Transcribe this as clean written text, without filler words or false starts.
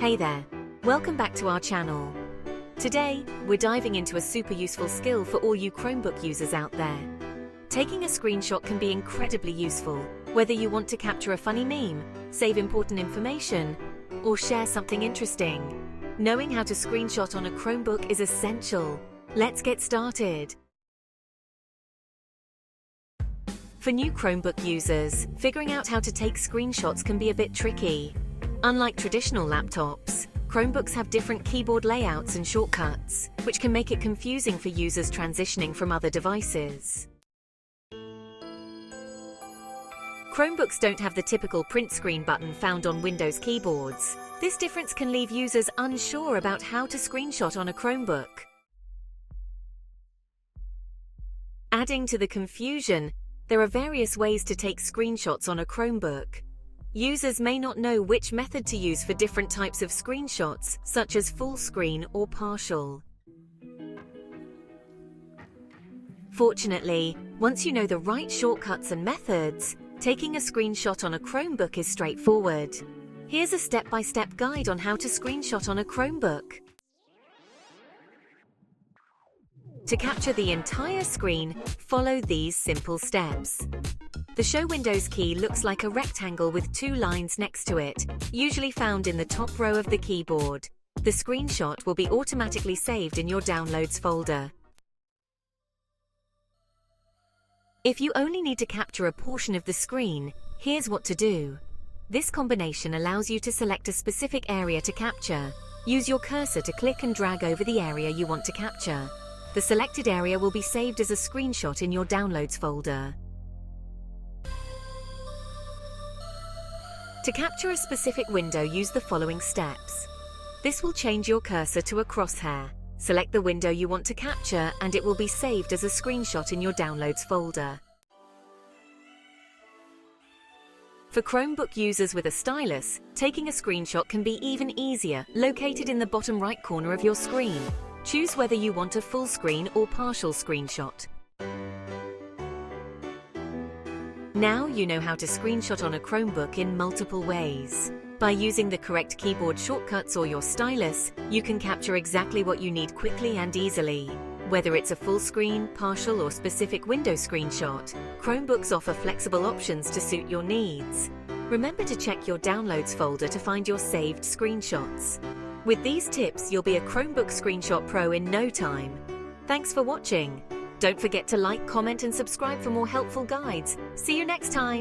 Hey there, welcome back to our channel. Today, we're diving into a super useful skill for all you Chromebook users out there. Taking a screenshot can be incredibly useful, whether you want to capture a funny meme, save important information, or share something interesting. Knowing how to screenshot on a Chromebook is essential. Let's get started. For new Chromebook users, figuring out how to take screenshots can be a bit tricky. Unlike traditional laptops, Chromebooks have different keyboard layouts and shortcuts, which can make it confusing for users transitioning from other devices. Chromebooks don't have the typical print screen button found on Windows keyboards. This difference can leave users unsure about how to screenshot on a Chromebook. Adding to the confusion, there are various ways to take screenshots on a Chromebook. Users may not know which method to use for different types of screenshots, such as full screen or partial. Fortunately, once you know the right shortcuts and methods, taking a screenshot on a Chromebook is straightforward. Here's a step-by-step guide on how to screenshot on a Chromebook. To capture the entire screen, follow these simple steps. The Show Windows key looks like a rectangle with two lines next to it, usually found in the top row of the keyboard. The screenshot will be automatically saved in your Downloads folder. If you only need to capture a portion of the screen, here's what to do. This combination allows you to select a specific area to capture. Use your cursor to click and drag over the area you want to capture. The selected area will be saved as a screenshot in your Downloads folder. To capture a specific window, use the following steps. This will change your cursor to a crosshair. Select the window you want to capture and it will be saved as a screenshot in your Downloads folder. For Chromebook users with a stylus, taking a screenshot can be even easier, located in the bottom right corner of your screen. Choose whether you want a full screen or partial screenshot. Now you know how to screenshot on a Chromebook in multiple ways. By using the correct keyboard shortcuts or your stylus, you can capture exactly what you need quickly and easily. Whether it's a full screen, partial or specific window screenshot, Chromebooks offer flexible options to suit your needs. Remember to check your Downloads folder to find your saved screenshots. With these tips, you'll be a Chromebook Screenshot Pro in no time. Thanks for watching. Don't forget to like, comment and subscribe for more helpful guides. See you next time!